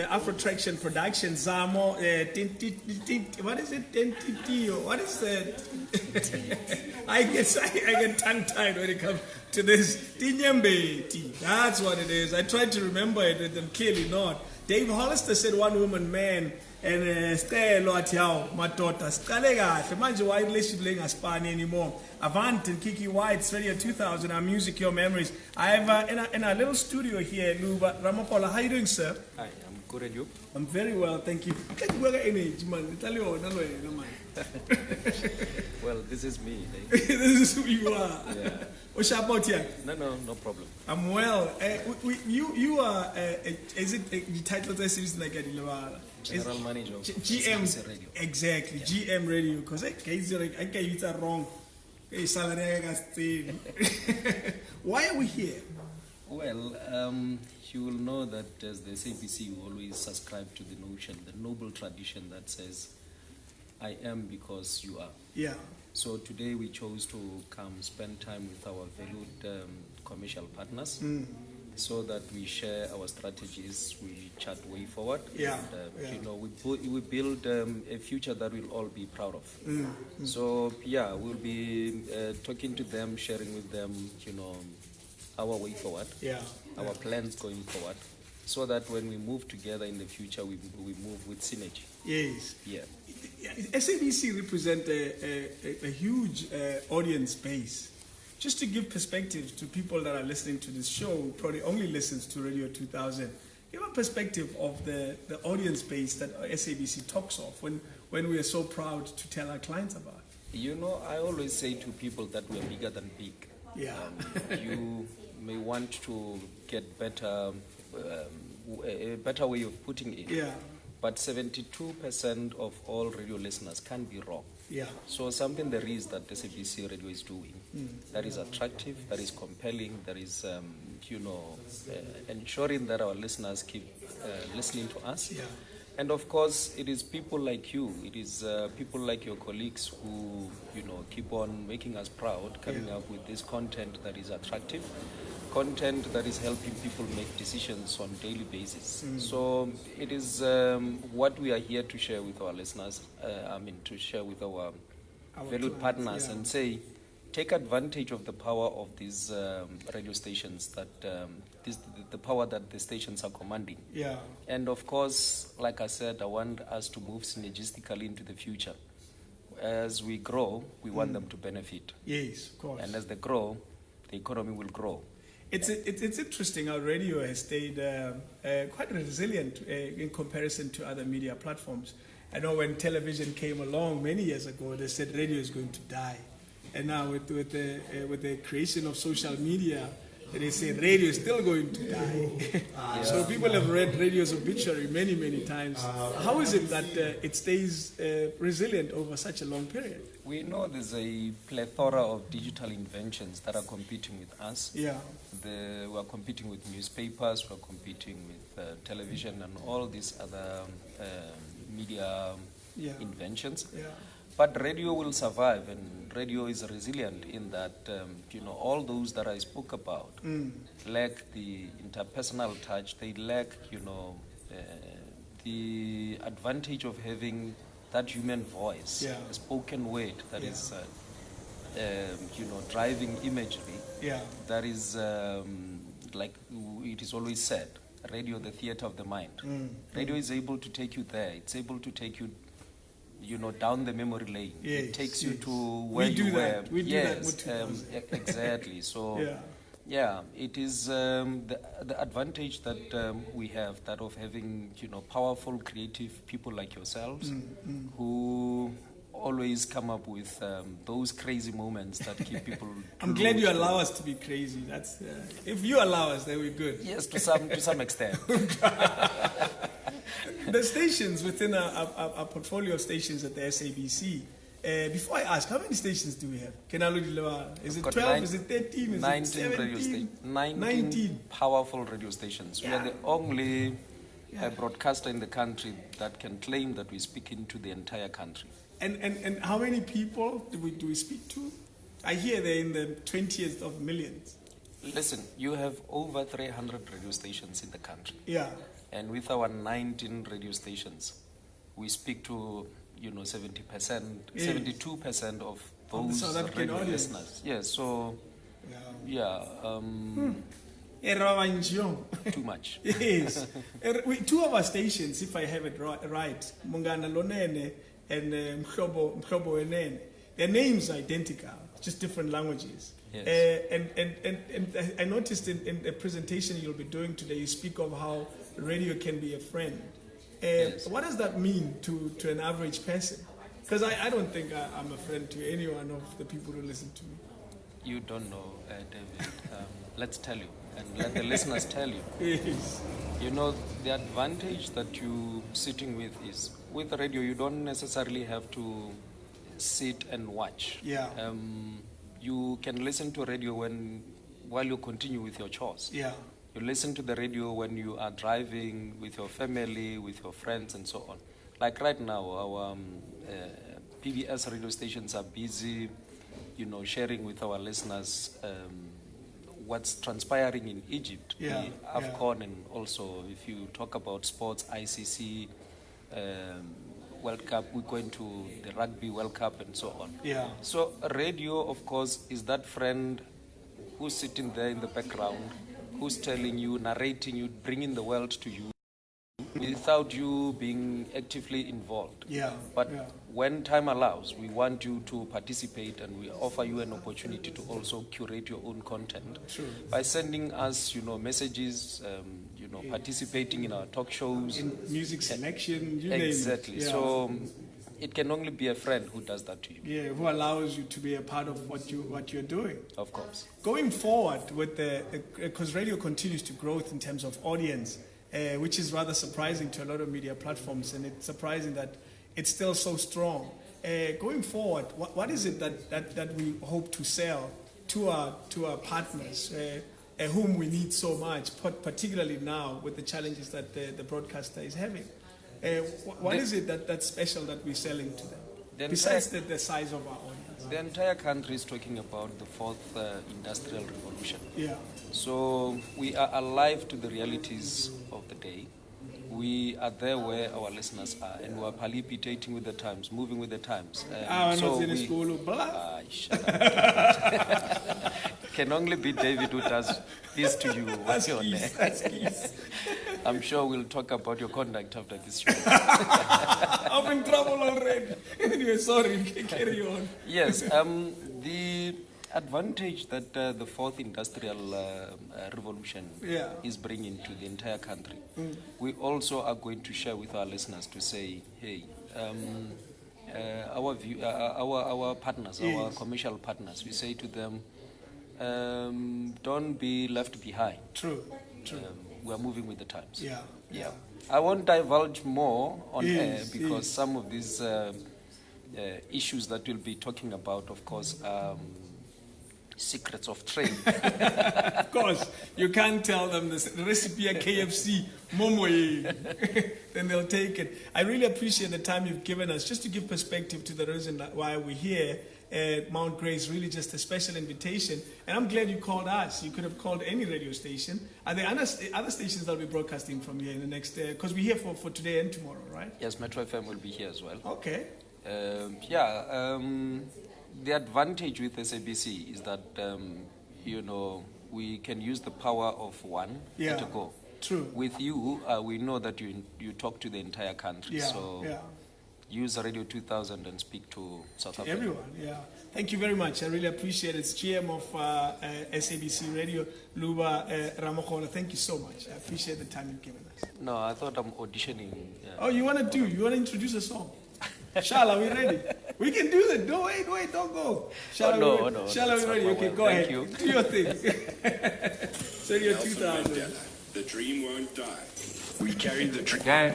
Afro Traction Productions, Zamo, what is it? What is that? I get tongue-tied when it comes to this. Tinyembe, that's what it is. I tried to remember it, and clearly not. Dave Hollister said one woman man, and stay lot yao, matota. Skalega, the man's wide list playing a Spani anymore. Avant and Kiki White's Radio 2000, our music, your memories. I have in our little studio here, Luba Ramapola. How are you doing, sir? Hi, I'm good, and you? I'm very well, thank you. Well, this is me. This is who you are. Yeah. What's about you? No problem. I'm well. You are, is it the title that is like a General Manager of GM SABC Radio. Exactly, yeah. GM Radio, because I get it wrong. Why are we here? Well, you will know that as the SABC, we always subscribe to the notion, the noble tradition that says, I am because you are. Yeah. So today we chose to come spend time with our valued commercial partners so that we share our strategies, we chart way forward. Yeah. And, you know, we build a future that we'll all be proud of. So, yeah, we'll be talking to them, sharing with them, you know, our way forward, our plans going forward, so that when we move together in the future, we move with synergy. Yes. Yeah. SABC represent a huge audience base. Just to give perspective to people that are listening to this show, probably only listens to Radio 2000, give a perspective of the audience base that SABC talks of when we are so proud to tell our clients about. You know, I always say to people that we are bigger than big. Yeah. You may want to get better, a better way of putting it. Yeah. But 72% of all radio listeners can be wrong. Yeah. So something there is that SABC Radio is doing that is attractive, that is compelling, that is, ensuring that our listeners keep listening to us. Yeah. And of course, it is people like you, it is people like your colleagues who, you know, keep on making us proud, coming up with this content that is attractive, content that is helping people make decisions on a daily basis. So it is what we are here to share with our listeners, to share with our valued partners and say, take advantage of the power of these radio stations, that the power that the stations are commanding. Yeah. And of course, like I said, I want us to move synergistically into the future. As we grow, we want them to benefit. Yes, of course. And as they grow, the economy will grow. It's interesting how radio has stayed quite resilient in comparison to other media platforms. I know when television came along many years ago, they said radio is going to die. And now with the creation of social media, they say radio is still going to die. So people have read radio's obituary many, many times. How is it that it stays resilient over such a long period? We know there's a plethora of digital inventions that are competing with us. Yeah. We are competing with newspapers, we're competing with television and all these other media inventions. Yeah. But radio will survive, and radio is resilient in that, all those that I spoke about lack the interpersonal touch, they lack, the advantage of having that human voice, a spoken word that is, driving imagery. Yeah. That is, like it is always said, radio, the theater of the mind. Radio is able to take you there. It's able to take you, down the memory lane. Yes, it takes you to where you were. We do that. Exactly. So, it is the advantage that we have, that of having, powerful, creative people like yourselves who always come up with those crazy moments that keep people. I'm glad you allow us to be crazy. That's if you allow us, then we're good. Yes, to some extent. The stations within our portfolio of stations at the SABC. Before I ask, how many stations do we have? Is it 12? Is it 13? Is 19 it 17? radio stations. 19 powerful radio stations. Yeah. We are the only broadcaster in the country that can claim that we speak into the entire country. And how many people do we speak to? I hear they're in the 20th of millions. Listen, you have over 300 radio stations in the country. Yeah. And with our 19 radio stations, we speak to 70%, Yes. 72% of Of the those South African radio audience. listeners. Yes, so Yeah. too much. Yes. Two of our stations, if I have it right, Mungana Lonene and Mhlobo Enene, their names are identical, just different languages. Yes. And I noticed in the presentation you'll be doing today, you speak of how radio can be a friend. Yes. What does that mean to an average person? Because I don't think I'm a friend to any one of the people who listen to me. You don't know, David. Let's tell you, and let the listeners tell you. Yes. The advantage that you sitting with is, with radio, you don't necessarily have to sit and watch. Yeah. You can listen to radio while you continue with your chores. Yeah. You listen to the radio when you are driving with your family, with your friends, and so on. Like right now, our PBS radio stations are busy, sharing with our listeners what's transpiring in Egypt, Yeah, the AFCON, and also if you talk about sports, ICC, World Cup, we're going to the Rugby World Cup, and so on. Yeah. So radio, of course, is that friend who's sitting there in the background, who's telling you, narrating you, bringing the world to you, without you being actively involved. Yeah. But yeah. when time allows, we want you to participate, and we offer you an opportunity to also curate your own content. Sure. By sending us, messages, participating in our talk shows. In music selection, you name it. Exactly. Yeah. So it can only be a friend who does that to you. Yeah, who allows you to be a part of what you're doing. Of course. Going forward with because radio continues to grow in terms of audience, which is rather surprising to a lot of media platforms, and it's surprising that it's still so strong. Going forward, what is it that we hope to sell to our partners, whom we need so much, particularly now with the challenges that the broadcaster is having? What is it that's special that we're selling to them, besides the size of our audience? The entire country is talking about the fourth industrial revolution. Yeah. So we are alive to the realities of the day. We are there where our listeners are, and we are palpitating with the times, moving with the times. Shut up. Can only be David who does this to you. I'm sure we'll talk about your conduct after this show. I'm in trouble already. Anyway, sorry, carry on. Yes, the advantage that the fourth industrial revolution is bringing to the entire country, we also are going to share with our listeners to say, hey, our partners, our commercial partners, we say to them, don't be left behind. True. We are moving with the times. Yeah. I won't divulge more on air because some of these issues that we'll be talking about, of course, secrets of trade. Of course, you can't tell them the recipe at KFC, Momoye. Then they'll take it. I really appreciate the time you've given us, just to give perspective to the reason why we're here. Mount Grace, really just a special invitation. And I'm glad you called us. You could have called any radio station. Are there other stations that will be broadcasting from here in the next, because we're here for today and tomorrow, right? Yes, Metro FM will be here as well. Okay. The advantage with SABC is that, we can use the power of one at a go. True. With you, we know that you talk to the entire country. Use Radio 2000 and speak to South Africa. Everyone, yeah. Thank you very much. I really appreciate it. It's GM of SABC Radio, Luba Ramokola. Thank you so much. I appreciate the time you've given us. No, I thought I'm auditioning. Oh, you want to introduce a song? Shala, we ready? We can do that. No, wait, don't go. Shala, Shala, we ready? Okay, go ahead. You. Do your thing. Radio 2000. The dream won't die. We carry the dream.